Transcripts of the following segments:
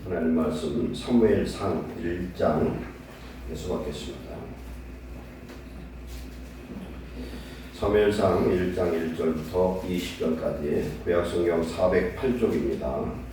하나님 말씀 사무엘상 1장에서 받겠습니다. 사무엘상 1장 1절부터 20절까지 구약성경 408쪽입니다.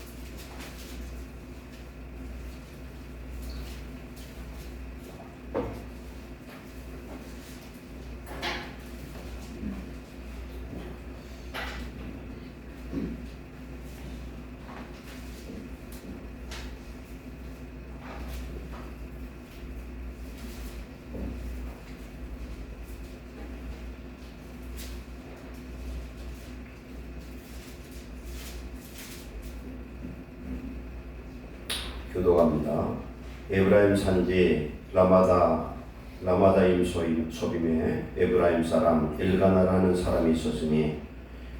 교도갑니다. 에브라임 산지 라마다임 소빔에 에브라임 사람 엘가나라는 사람이 있었으니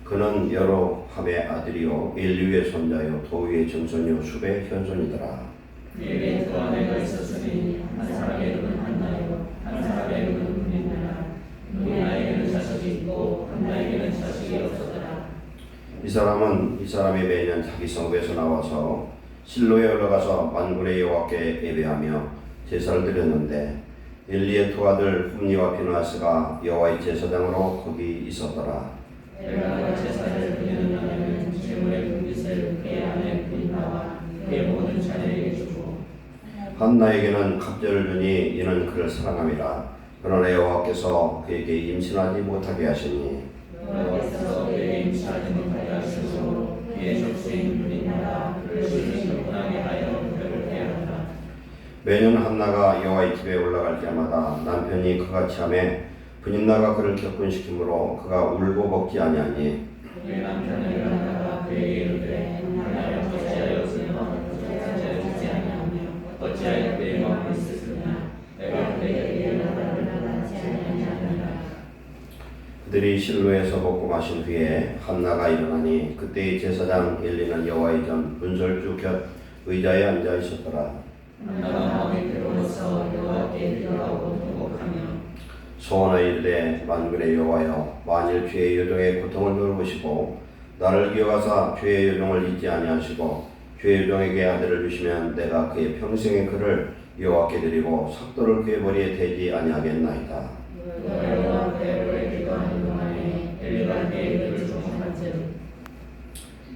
그는 여로함의 아들이요 엘리우의 손자요 도우의 증손이요 숲의 현손이더라. 그에게 두 아내가 있었으니 한 사람의 이름은 한나요 한 사람의 이름은 분이라. 누구나에게는 자식이 있고 한나에게는 자식이 없었더라. 이 사람이 매년 자기 성읍에서 나와서 실로에 올라가서 만군의 여호와께 예배하며 제사를 드렸는데 엘리의 두 아들 홈니와 비느하스가 여호와의 제사장으로 거기 있었더라. 엘가나가 제사를 드리는 날에는 제물의 분깃을 그의 아내 분이나와 그의 모든 자녀에게 주고 한나에게는 갑절을 주니 이는 그를 사랑함이라. 그러나 여호와께서 그에게 임신하지 못하게 하시니 여호와께서 그에게 임신하지 못하게 하시므로 그의 족수인 분이나라 그를 불순하게 하여 그를 해하더라. 매년 한나가 여호와의 집에 올라갈 때마다 남편이 그같이 하매 분인나가 그를 격분시키므로 그가 울고 먹지 아니하니 그의 남편 엘가나가 그에게 이르되 한나여 어찌하여 죽지 아니하며 어찌하여 그의 마음을 쓰느냐 내가 그에게 엘가나를 낳지 아니하니라. 그들이 실로에서 먹고 마신 후에 한나가 일어나니 그때의 제사장 엘리는 여호와의 전 분설주 곁 의자에 앉아 있었더라. 한나가 마음이 괴로워서 여호와께 기도하고 통곡하며 소원하여 이르되 만군의 여호와여 만일 죄의 여종의 고통을 돌보시고 나를 기억하사 죄의 여종을 잊지 아니하시고 죄의 여종에게 아들을 주시면 내가 그의 평생의 그를 여호와께 드리고 삭도를 그의 머리에 대지 아니하겠나이다. 여호와 그의 오래 기도하는 동안에 엘리가 그의 이를 조롱한즉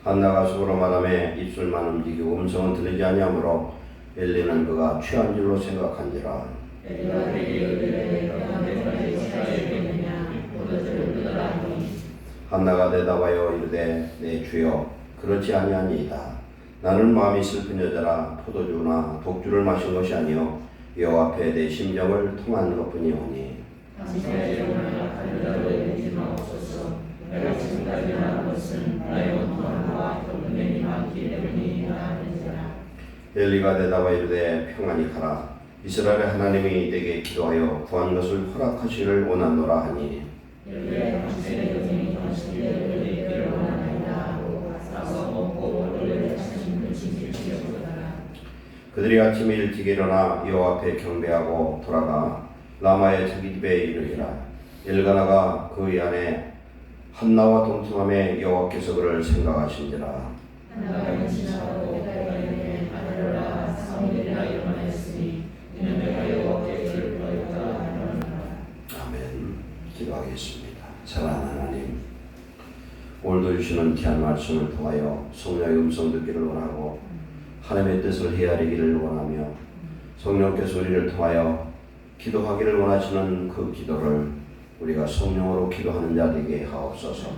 한나가 속으로 말하며 입술만 움직이고 음성은 들리지 아니하므로 엘리는 그가 취한 줄로 생각한지라. 엘리가 그에게 이르되 너가 내까지 어찌하였겠느냐 포도주를 끊으라 하니 한나가 대답하여 이르되 내 주여 그렇지 아니하니이다. 나는 마음이 슬픈 여자라 포도주나 독주를 마신 것이 아니요 여호와 앞에 내 심정을 통한 것뿐이오니 당신의 이름을 악한 여자로 여기지 마옵소서. 내가 지금까지 말한 것은 나의 원통함과 덕분이 많기 때문이라 하는지라. 엘리가 대답하여 이르되 평안히 가라. 이스라엘의 하나님이 내게 기도하여 구한 것을 허락하시기를 원하노라 하니 엘리의 당신의 여종이 당신에게 이르기를 원하나이다 하고 가서 먹고 오르되 자신 근심이 지어보더라. 그들이 아침에 일찍 일어나 여호와 앞에 경배하고 돌아가 라마의 자기 집에 이르니라. 엘가나가 그의 아내 한나와 동침함에 여호와께서 그를 생각하신지라. 한나가 지나고 엘가나에게 아들을 낳아 사무엘이라 일어나였으니 이는 내가 여호와께 그를 부르였다 하노라. 아멘. 기도하겠습니다. 사랑하는 하나님, 오늘도 주시는 귀한 말씀을 통하여 성령의 음성 듣기를 원하고 하나님의 뜻을 헤아리기를 원하며 성령께서 우리를 통하여 기도하기를 원하시는 그 기도를 우리가 성령으로 기도하는 자 되게 하옵소서.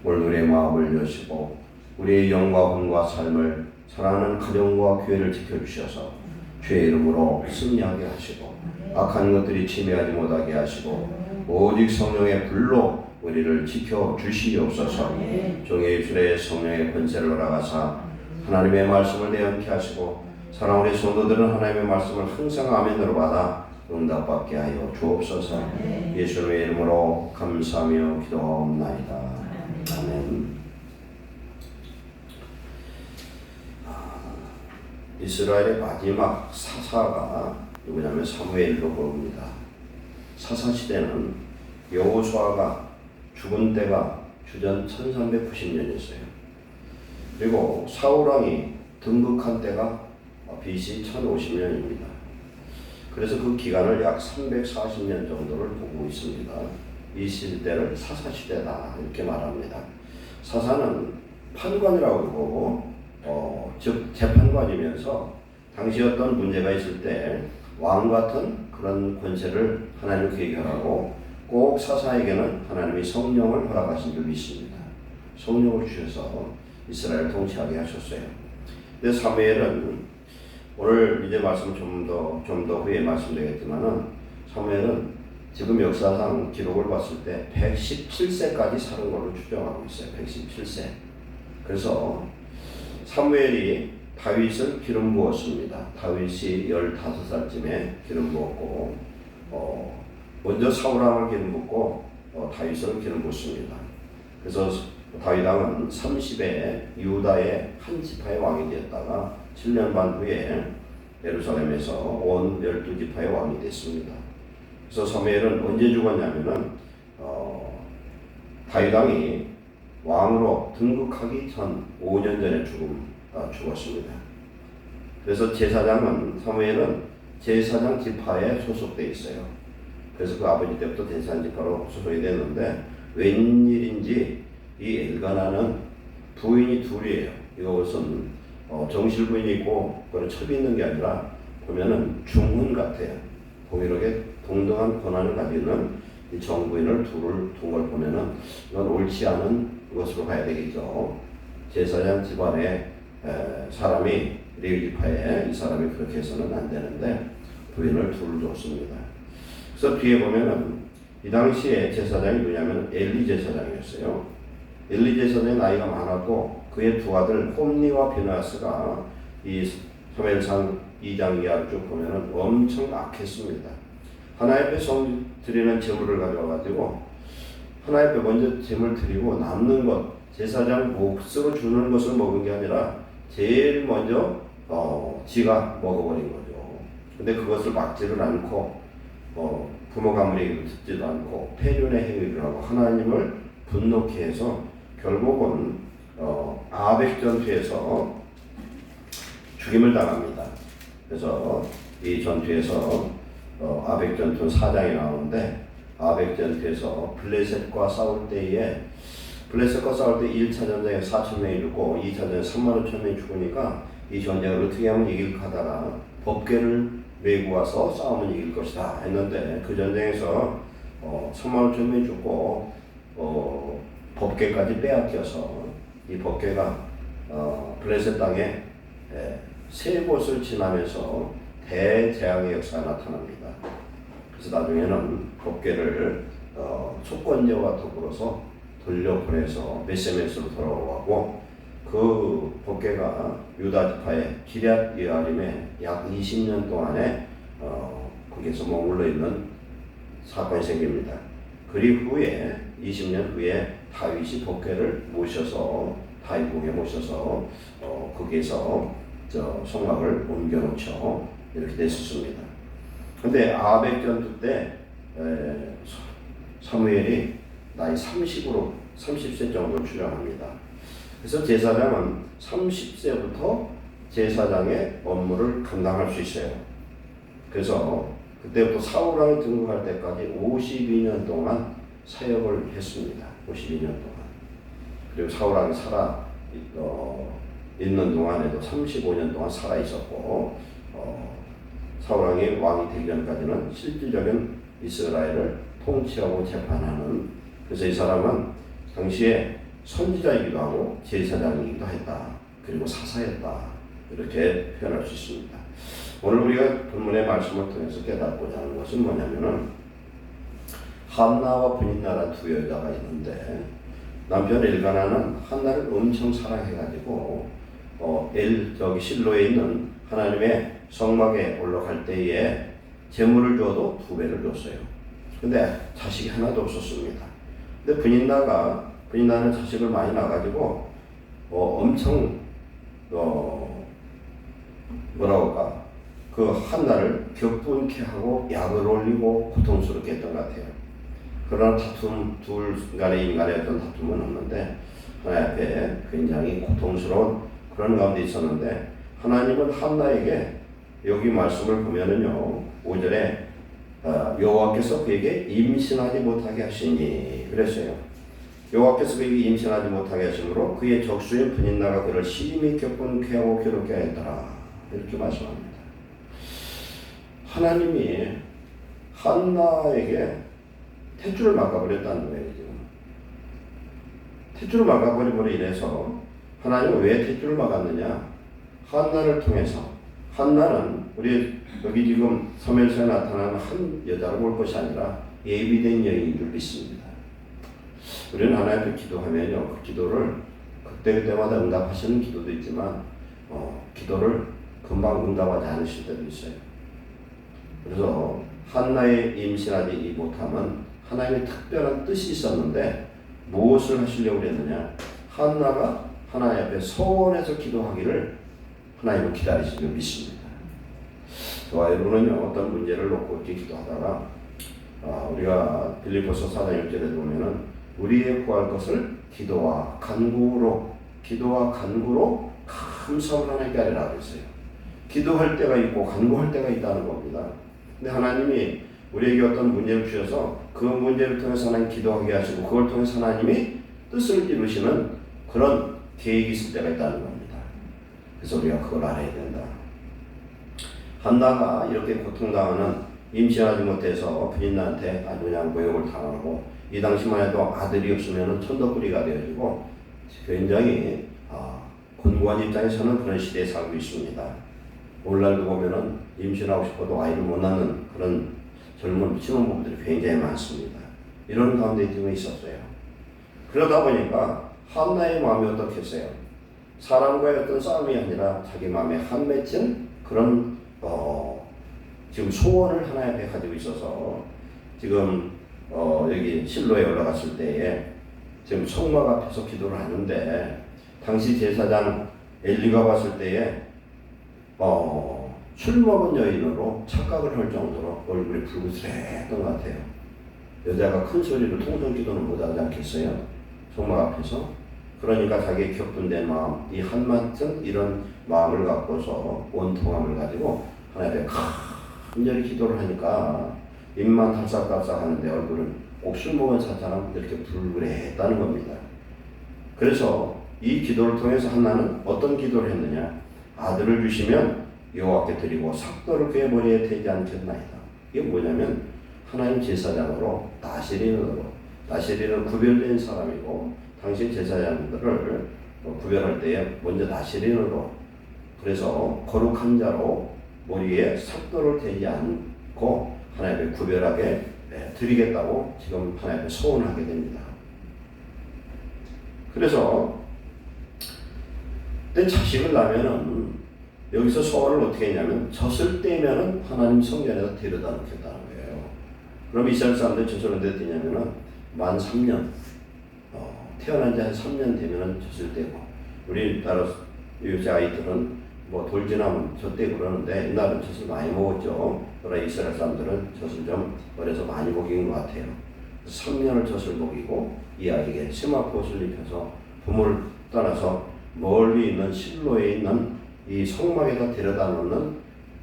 오늘 우리의 마음을 여시고 우리의 영과魂과 삶을 사랑하는 가정과 교회를 지켜주셔서 주의 이름으로 승리하게 하시고 악한 것들이 침해하지 못하게 하시고 오직 성령의 불로 우리를 지켜주시옵소서. 종의 입술에 성령의 권세를 허락하사 하나님의 말씀을 내연케 하시고 사랑하는 우리 성도들은 하나님의 말씀을 항상 아멘으로 받아 응답받게 하여 주옵소서. 예수님의 이름으로 감사하며 기도하옵나이다. 아멘. 이스라엘의 마지막 사사가 누구냐면 사무엘로 부릅니다. 사사 시대는 여호수아가 죽은 때가 주전 1390년이었어요. 그리고 사울왕이 등극한 때가 BC 1050년입니다. 그래서 그 기간을 약 340년 정도를 보고 있습니다. 이 시대를 사사시대다 이렇게 말합니다. 사사는 판관이라고 그러고 즉 재판관이면서 당시 어떤 문제가 있을 때 왕 같은 그런 권세를 하나님이 계결하고 꼭 사사에게는 하나님이 성령을 허락하신 줄 믿습니다. 성령을 주셔서 이스라엘을 통치하게 하셨어요. 근데 사무엘은 오늘 이제 말씀 좀 더 후에 말씀드리겠지만은 사무엘은 지금 역사상 기록을 봤을 때 117세까지 사는 걸로 추정하고 있어요. 117세. 그래서 사무엘이 다윗을 기름 부었습니다. 다윗이 15살쯤에 기름 부었고 먼저 사울왕을 기름 붓고 다윗을 기름 붓습니다. 그래서 다윗 왕은 30에 유다의 한 지파의 왕이 되었다가 7년 반 후에 예루살렘에서 온 12지파의 왕이 됐습니다. 그래서 사무엘은 언제 죽었냐면은 다윗 왕이 왕으로 등극하기 전 5년 전에 죽었습니다. 그래서 제사장은 사무엘은 제사장 지파에 소속돼 있어요. 그래서 그 아버지 때부터 제사장 지파로 소속이 됐는데 웬일인지 이 엘가나는 부인이 둘이에요. 이것은 정실 부인이 있고 그걸 첩이 있는 게 아니라 보면은 중훈 같아요. 동일하게 동등한 권한을 가지는 이 정부인을 둘을 둔 걸 보면은 이건 옳지 않은 것으로 봐야 되겠죠. 제사장 집안의 사람이 레위 지파에 이 사람이 그렇게 해서는 안 되는데 부인을 둘을 줬습니다. 그래서 뒤에 보면은 이 당시에 제사장이 누구냐면 엘리 제사장이었어요. 엘리 제사장의 나이가 많았고 그의 두 아들 홈니와 비나스가 이 사무엘상 2장 이하를 쭉 보면은 엄청 악했습니다. 하나님 앞에 드리는 제물을 가져와가지고 하나님 앞에 먼저 제물 드리고 남는 것 제사장 몫으로 주는 것을 먹은 게 아니라 제일 먼저 지가 먹어버린 거죠. 근데 그것을 막지를 않고 부모 가문의 듣지도 않고 폐륜의 행위를 하고 하나님을 분노케 해서 결국은 아벡 전투에서 죽임을 당합니다. 그래서 이 전투에서 아벡 전투 4장이 나오는데 아벡 전투에서 블레셋과 싸울 때에 블레셋과 싸울 때 1차 전쟁에 4,000명이 죽고 2차 전쟁에 35,000명이 죽으니까 이 전쟁을 어떻게 하면 이길까 하다가 법궤를 메고 와서 싸우면 이길 것이다 했는데 그 전쟁에서 35,000명이 죽고 법궤까지 빼앗겨서 이 법궤가 블레셋 땅에 세 곳을 지나면서 대재앙의 역사가 나타납니다. 그래서 나중에는 법궤를 속건제와 더불어서 돌려보내서 메세메스로 돌아오고 그 법궤가 유다 지파의 기럇 예아림에 약 20년 동안에 거기에서 머물러 있는 사건이 생깁니다. 그리고 후에 20년 후에 다윗이 법궤를 모셔서 다윗궁에 모셔서 거기에서 성막을 옮겨놓죠. 이렇게 됐었습니다. 근데 아벡 전투 때 사무엘이 나이 30세 정도를 추정합니다. 그래서 제사장은 30세부터 제사장의 업무를 감당할 수 있어요. 그래서 그때부터 사울왕이 등극할 때까지 52년 동안 사역을 했습니다. 52년 동안. 그리고 사울왕이 살아 있는 동안에도 35년 동안 살아 있었고 사울왕이 왕이 되기 전까지는 실질적인 이스라엘을 통치하고 재판하는 그래서 이 사람은 당시에 선지자이기도 하고 제사장이기도 했다. 그리고 사사였다. 이렇게 표현할 수 있습니다. 오늘 우리가 본문의 말씀을 통해서 깨닫고자 하는 것은 뭐냐면은 한나와 브닌나라는 두 여자가 있는데 남편 엘가나는 한나를 엄청 사랑해가지고 실로에 있는 하나님의 성막에 올라갈 때에 재물을 줘도 2배를 줬어요. 근데 자식이 하나도 없었습니다. 근데 브닌나는 자식을 많이 낳아가지고 엄청 그 한나를 격분케 하고 약을 올리고 고통스럽게 했던 것 같아요. 그러나 둘 간의 인간의 어떤 다툼은 없는데 하나님 앞에 굉장히 고통스러운 그런 가운데 있었는데 하나님은 한나에게 여기 말씀을 보면은요 5절에 여호와께서 그에게 임신하지 못하게 하시니 그랬어요. 여호와께서 그에게 임신하지 못하게 하심으로 그의 적수인 분인나가 그를 심히 겪은 쾌하고 괴롭게 하였더라 이렇게 말씀합니다. 하나님이 한나에게 탯줄을 막아버렸다는 거예요. 지금 탯줄을 막아버림으로 인해서 하나님은 왜 탯줄을 막았느냐? 한나를 통해서 한나는 우리 여기 지금 사무엘서에 나타나는 한 여자로 볼 것이 아니라 예비된 여인인 줄 믿습니다. 우리는 하나님 앞에 기도하면요 그 기도를 그때그때마다 응답하시는 기도도 있지만 기도를 금방 응답하지 않으실 때도 있어요. 그래서 한나의 임신하지 못함은 하나님의 특별한 뜻이 있었는데 무엇을 하시려고 했느냐? 한나가 하나님 앞에 서원해서 기도하기를 하나님은 기다리시는 줄 믿습니다. 저와 여러분은요 어떤 문제를 놓고 이렇게 기도하다가 우리가 빌립보서 4장 1절에 보면은 우리의 구할 것을 기도와 간구로 감사함으로 하나님께 하리라 그랬어요. 기도할 때가 있고 간구할 때가 있다는 겁니다. 근데 하나님이 우리에게 어떤 문제를 주셔서 그 문제를 통해서 하나님 기도하게 하시고 그걸 통해서 하나님이 뜻을 이루시는 그런 계획이 있을 때가 있다는 겁니다. 그래서 우리가 그걸 알아야 된다. 한나가 이렇게 고통당하는 임신하지 못해서 부인나한테 아주 그냥 모욕을 당하고 이 당시만 해도 아들이 없으면 천덕꾸리가 되어지고 굉장히 곤고한 입장에서는 그런 시대에 살고 있습니다. 오늘날도 보면은 임신하고 싶어도 아이를 못 낳는 그런 젊은 신혼부부들이 굉장히 많습니다. 이런 가운데 지금 있었어요. 그러다 보니까 한나의 마음이 어떻겠어요? 사람과의 어떤 싸움이 아니라 자기 마음에 한 맺힌 그런 지금 소원을 하나님 앞에 가지고 있어서 지금 여기 실로에 올라갔을 때에 지금 성막 앞에서 기도를 하는데 당시 제사장 엘리가 봤을 때에 술 먹은 여인으로 착각을 할 정도로 얼굴이 붉으스랬던 것 같아요. 여자가 큰 소리로 통성 기도는 못하지 않겠어요? 성막 앞에서. 그러니까 자기의 격분된 마음, 이 한마튼 이런 마음을 갖고서 원통함을 가지고 하나님 앞에 간절히 기도를 하니까 입만 달싹달싹 하는데 얼굴은 꼭 술 먹은 사처럼 이렇게 붉으랬다는 겁니다. 그래서 이 기도를 통해서 한나는 어떤 기도를 했느냐? 아들을 주시면 여호와께 드리고 삭도를 그의 머리에 대지 않겠나이다. 이게 뭐냐면 하나님 제사장으로 나시린은 구별된 사람이고 당시 제사장들을 구별할 때에 먼저 나시린으로 그래서 거룩한 자로 머리에 삭도를 대지 않고 하나님의 구별하게 드리겠다고 지금 하나님의 소원하게 됩니다. 그래서 내 자식을 낳으면은 여기서 소원을 어떻게 했냐면 젖을 떼면은 하나님 성전에서 데려다 놓겠다는 거예요. 그럼 이스라엘 사람들 젖을 언제 떼냐면은 만 3년 태어난 지 한 3년 되면은 젖을 떼고 우리나라 요새 아이들은 뭐 돌지나면 젖 떼고 그러는데 옛날은 젖을 많이 먹었죠. 그러나 이스라엘 사람들은 젖을 좀 어려서 많이 먹인 것 같아요. 3년을 젖을 먹이고 이 아이에게 세마포옷을 입혀서 부모를 떠나서 멀리 있는 실로에 있는 이 성막에다 데려다 놓는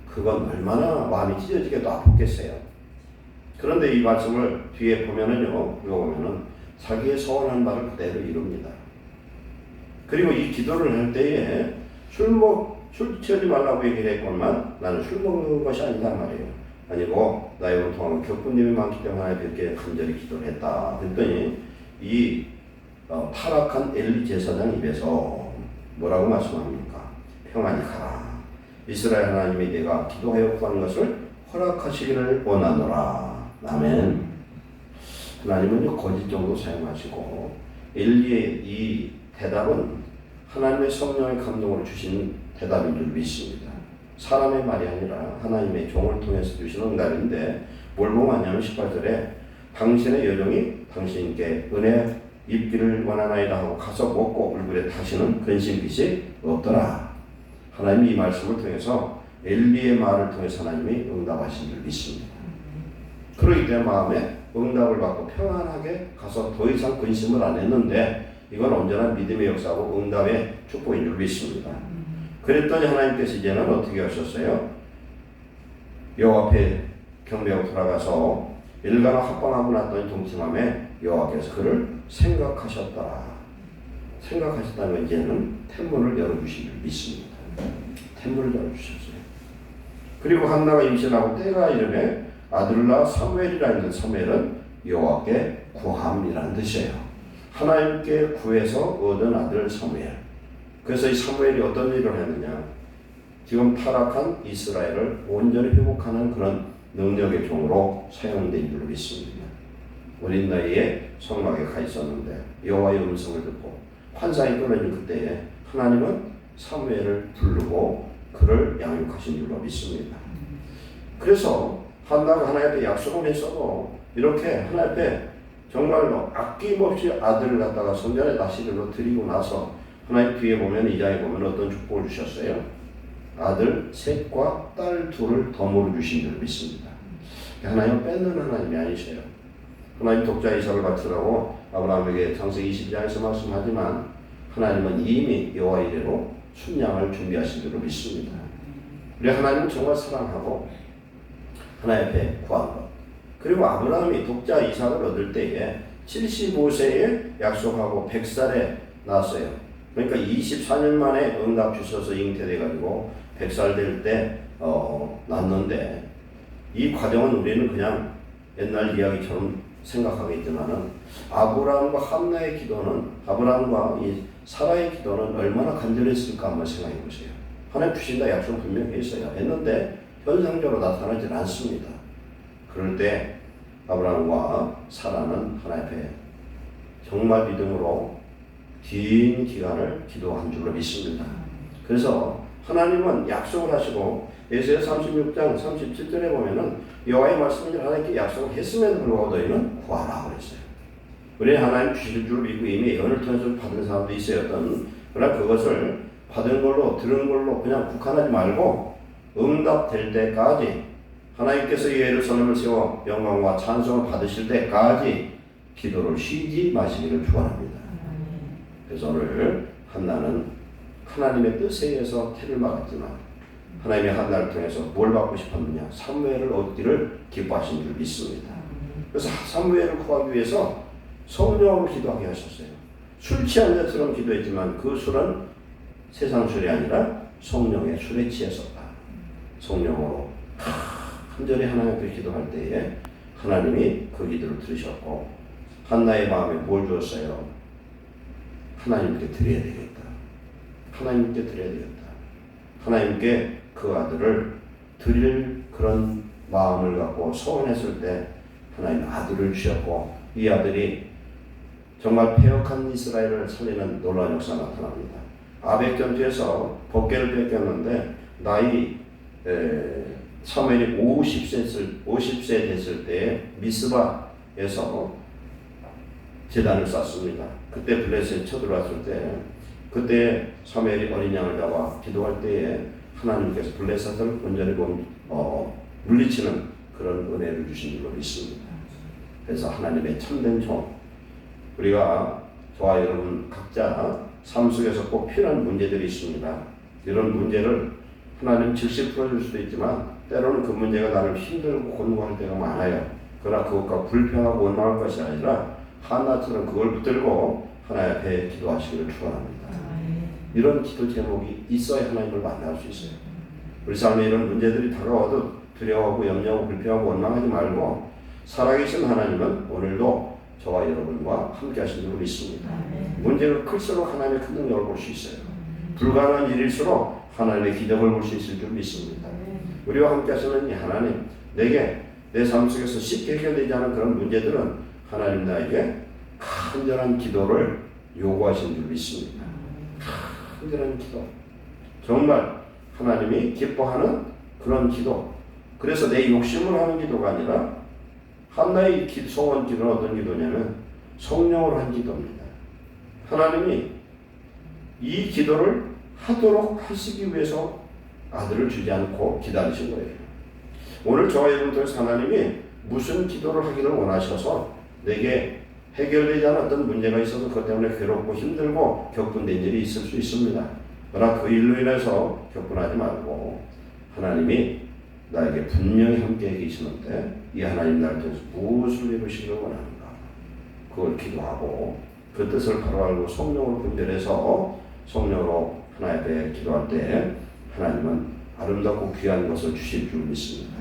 그건 얼마나 마음이 찢어지게도 아팠겠어요. 그런데 이 말씀을 뒤에 보면은요, 이거 보면은 자기의 소원한 말을 그대로 이룹니다. 그리고 이 기도를 할 때에 술 취하지 말라고 얘기를 했건만 나는 술 먹는 것이 아니다 말이에요. 아니고 나의 원통함은 격분님이 많기 때문에 하나님께 간절히 기도를 했다. 그랬더니 이 타락한 엘리 제사장 입에서 뭐라고 말씀합니까? 평안히 가라. 이스라엘 하나님이 내가 기도하여 구하는 것을 허락하시기를 원하노라. 아멘. 하나님은요 거짓 정도 사용하시고 엘리의 이 대답은 하나님의 성령의 감동으로 주신 대답인 줄 믿습니다. 사람의 말이 아니라 하나님의 종을 통해서 주시는 응답인데 뭘 보면 18절에 당신의 여종이 당신께 은혜 입기를 원하나이다 하고 가서 먹고 얼굴에 다시는 근심빛이 없더라. 하나님이 이 말씀을 통해서 엘리의 말을 통해서 하나님이 응답하신 줄 믿습니다. 그러기 때문에 마음에 응답을 받고 평안하게 가서 더 이상 근심을 안 했는데 이건 언제나 믿음의 역사고 응답의 축복인 줄 믿습니다. 그랬더니 하나님께서 이제는 어떻게 하셨어요? 여호와 앞에 경배하고 돌아가서 일가나 합방하고 났더니 동침함에 여호와께서 그를 생각하셨다. 생각하셨다는 건 이제는天문을 열어주신 줄 믿습니다.天문을 열어주셨어요. 그리고 한나가 임신하고 때가 이르매 아들을 낳아 사무엘이라 했는데 사무엘은 여호와께 구함이라는 뜻이에요. 하나님께 구해서 얻은 아들 사무엘. 그래서 이 사무엘이 어떤 일을 했느냐? 지금 타락한 이스라엘을 온전히 회복하는 그런 능력의 종으로 사용된 줄로 믿습니다. 어린 나이에 성막에 가 있었는데 여호와의 음성을 듣고 환상이 끊어진 그때에 하나님은 사무엘을 부르고 그를 양육하신 줄로 믿습니다. 그래서 한나가 하나님 앞에 약속을 했어도 이렇게 하나님 앞에 정말로 아낌없이 아들을 갖다가 성전에 다시로 드리고 나서 하나님 뒤에 보면 이장에 보면 어떤 축복을 주셨어요? 아들 셋과 딸 둘을 덤으로 주신 줄 믿습니다. 하나님은 뺏는 하나님이 아니세요. 하나님 독자 이삭을 바치라고 아브라함에게 창세기 20장에서 말씀하지만 하나님은 이미 여호와 이래로 순양을 준비하신 줄로 믿습니다. 우리 하나님은 정말 사랑하고 하나님 앞에 구한 것. 그리고 아브라함이 독자 이삭을 얻을 때에 75세에 약속하고 100살에 낳았어요. 그러니까 24년 만에 응답 주셔서 잉태돼가지고 100살 될 때 낳는데 이 과정은 우리는 그냥 옛날 이야기처럼 생각하겠지만은 아브라함과 한나의 기도는 아브라함과 이 사라의 기도는 얼마나 간절했을까 한번 생각해 보세요. 하나님 주신다 약속 분명히 했어요. 했는데 현상적으로 나타나지 않습니다. 그럴 때 아브라함과 사라는 하나님 앞에 정말 믿음으로 긴 기간을 기도한 줄로 믿습니다. 그래서 하나님은 약속을 하시고 에스겔 36장 37절에 보면은 여호와의 말씀을 하나님께 약속을 했음에도 불구하고 너희는 구하라 그랬어요. 우리는 하나님 주실 줄 믿고 이미 예언을 통해서 받은 사람도 있어요. 그러나 그것을 받은 걸로 들은 걸로 그냥 국한하지 말고 응답될 때까지 하나님께서 예루살렘을 세워 영광과 찬송을 받으실 때까지 기도를 쉬지 마시기를 축원합니다. 그래서 오늘 한나는 하나님의 뜻에 의해서 태를 막았지만 하나님의 한나를 통해서 뭘 받고 싶었느냐? 사무엘을 얻기를 기뻐하신 줄 믿습니다. 그래서 사무엘을 구하기 위해서 성령으로 기도하게 하셨어요. 술 취한 자처럼 기도했지만 그 술은 세상 술이 아니라 성령의 술에 취했었다. 성령으로 간절히 하나님 앞에 기도할 때에 하나님이 그 기도를 들으셨고 한나의 마음에 뭘 주었어요? 하나님께 드려야 되겠다. 하나님께 드려야 되겠다. 하나님께 그 아들을 드릴 그런 마음을 갖고 소원했을 때 하나님 아들을 주셨고 이 아들이 정말 패역한 이스라엘을 살리는 놀라운 역사가 나타납니다. 아벡 전투에서 법궤를 뺏겼는데 나이 사무엘이 50세 됐을 때에 미스바에서 제단을 쌓습니다. 그때 블레셋에 쳐들어왔을 때 그때 사무엘이 어린 양을 잡아 기도할 때에 하나님께서 블레셋을 온전히 물리치는 그런 은혜를 주신 줄로 믿습니다. 그래서 하나님의 참된 종 우리가 저와 여러분 각자 삶 속에서 꼭 필요한 문제들이 있습니다. 이런 문제를 하나님 즉시 풀어줄 수도 있지만 때로는 그 문제가 나를 힘들고 곤고할 때가 많아요. 그러나 그것과 불평하고 원망할 것이 아니라 한나처럼 그걸 붙들고 하나님 앞에 기도하시기를 축원합니다. 이런 기도 제목이 있어야 하나님을 만날 수 있어요. 우리 삶에 이런 문제들이 다가와도 두려워하고 염려하고 불평하고 원망하지 말고 살아계신 하나님은 오늘도 저와 여러분과 함께 하신 줄 믿습니다. 문제가 클수록 하나님의 큰 능력을 볼 수 있어요. 불가능한 일일수록 하나님의 기적을 볼 수 있을 줄 믿습니다. 우리와 함께 하시는 이 하나님, 내게 내 삶 속에서 쉽게 해결되지 않은 그런 문제들은 하나님 나에게 간절한 기도를 요구하신 줄 믿습니다. 간절한 기도. 정말 하나님이 기뻐하는 그런 기도. 그래서 내 욕심으로 하는 기도가 아니라 한나의 소원 기도는 어떤 기도냐면 성령으로 한 기도입니다. 하나님이 이 기도를 하도록 하시기 위해서 아들을 주지 않고 기다리신 거예요. 오늘 저와 여러분 통해서 하나님이 무슨 기도를 하기를 원하셔서 내게 해결되지 않은 어떤 문제가 있어서 그것 때문에 괴롭고 힘들고 격분된 일이 있을 수 있습니다. 그러나 그 일로 인해서 격분하지 말고 하나님이 나에게 분명히 함께 계시는데 이 하나님 나를 통해서 무엇을 이루시기를 원하는가, 그걸 기도하고 그 뜻을 바로 알고 성령으로 분별해서 성령으로 하나님 앞에 기도할 때 하나님은 아름답고 귀한 것을 주실 줄 믿습니다.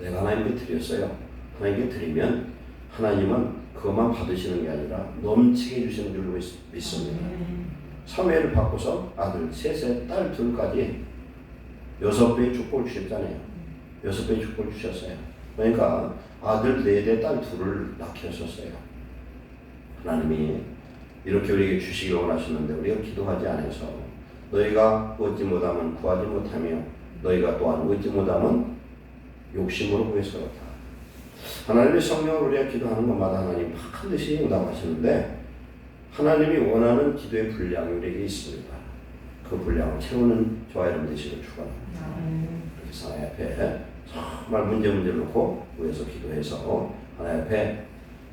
내가 하나님께 드렸어요. 하나님께 드리면 하나님은 그것만 받으시는 게 아니라 넘치게 주시는 줄 믿습니다. 사무엘을 바꿔서 아들 셋에 딸 둘까지 6배의 축복을 주셨잖아요. 6배의 축복을 주셨어요. 그러니까 아들 4대 딸 2를 낳게 하셨어요. 하나님이 이렇게 우리에게 주시기를 원하시는데 우리가 기도하지 않아서 너희가 얻지 못하면 구하지 못하며 너희가 또한 얻지 못하면 욕심으로 구해서 그렇다. 하나님의 성령으로 우리가 기도하는 것마다 하나님 반드시 응답하시는데 하나님이 원하는 기도의 분량이 우리에게 있습니다. 그 분량을 채우는 저와 여러분 되시길 축원합니다. 그래서 하나님 앞에 정말 문제를 놓고 위에서 기도해서 하나님 앞에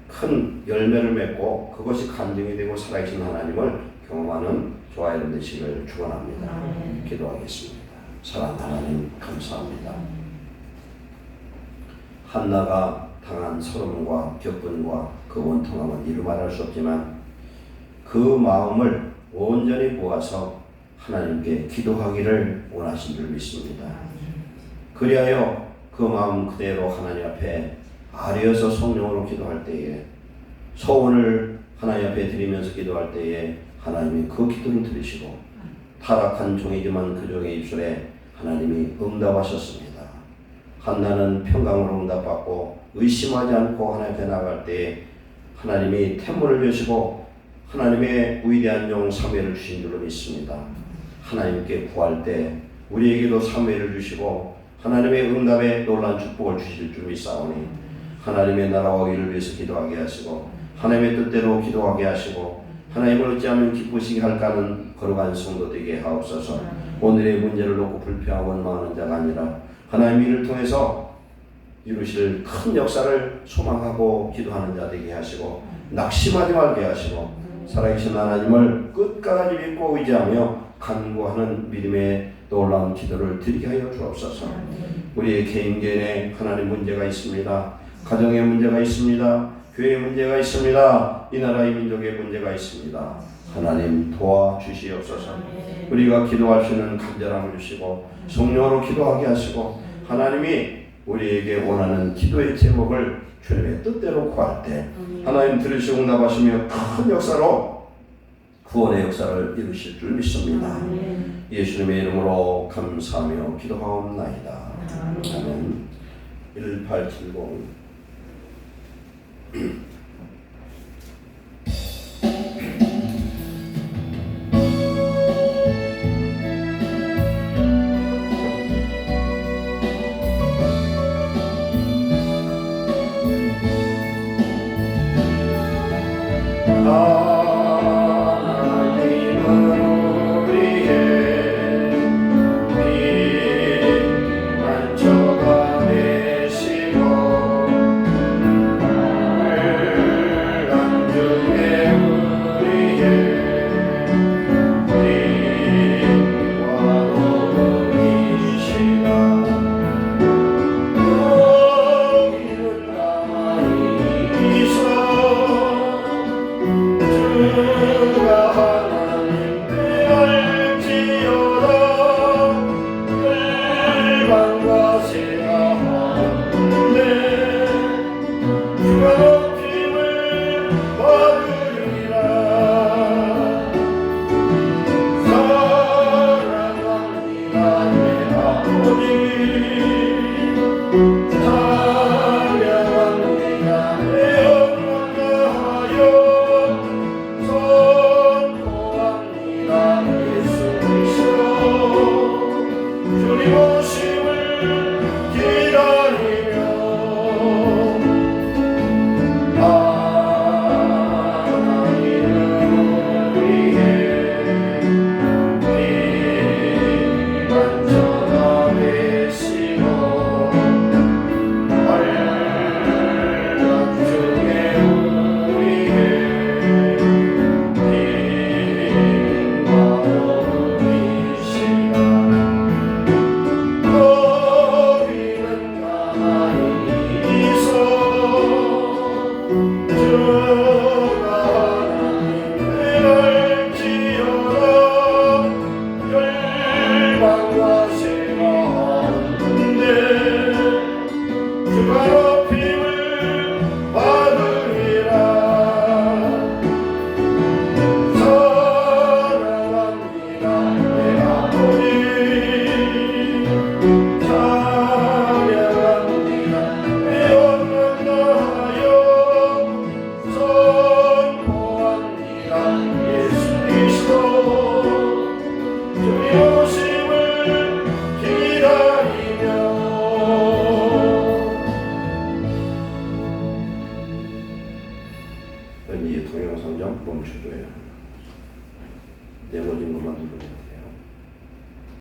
큰 열매를 맺고 그것이 간증이 되고 살아계신 하나님을 경험하는 저와 여러분 되시길 축원합니다. 기도하겠습니다. 사랑하는 하나님 감사합니다. 한나가 당한 서름과 격분과 그 원통함은 이루 말할 수 없지만 그 마음을 온전히 모아서 하나님께 기도하기를 원하신 줄 믿습니다. 그리하여 그 마음 그대로 하나님 앞에 아뢰어서 성령으로 기도할 때에 소원을 하나님 앞에 드리면서 기도할 때에 하나님이 그 기도를 들으시고 타락한 종이지만 그 종의 입술에 하나님이 응답하셨습니다. 한나는 평강으로 응답받고 의심하지 않고 하나님 앞에 나갈 때에 하나님이 태문을 여시고 하나님의 위대한 종 사무엘을 주신 줄로 믿습니다. 하나님께 구할 때 우리에게도 사무엘을 주시고 하나님의 응답에 놀라운 축복을 주실 줄 믿사오니 하나님의 나라와 의를 위해서 기도하게 하시고 하나님의 뜻대로 기도하게 하시고 하나님을 어찌하면 기쁘시게 할까는 거룩한 성도 되게 하옵소서. 오늘의 문제를 놓고 불평하고 원망하는 자가 아니라 하나님 이를 통해서 이루실 큰 역사를 소망하고 기도하는 자 되게 하시고 낙심하지 말게 하시고 살아계신 하나님을 끝까지 믿고 의지하며 간구하는 믿음의 놀라운 기도를 드리게 하여 주옵소서. 우리의 개인계에 하나님 문제가 있습니다. 가정의 문제가 있습니다. 교회의 문제가 있습니다. 이 나라의 민족의 문제가 있습니다. 하나님 도와주시옵소서. 우리가 기도할 수 있는 간절함을 주시고 성령으로 기도하게 하시고 하나님이 우리에게 원하는 기도의 제목을 주님의 뜻대로 구할 때 하나님 들으시고 응답하시며 큰 역사로 구원의 역사를 이루실 줄 믿습니다. 예수님의 이름으로 감사하며 기도하옵나이다. 아멘. 1870 주님 오시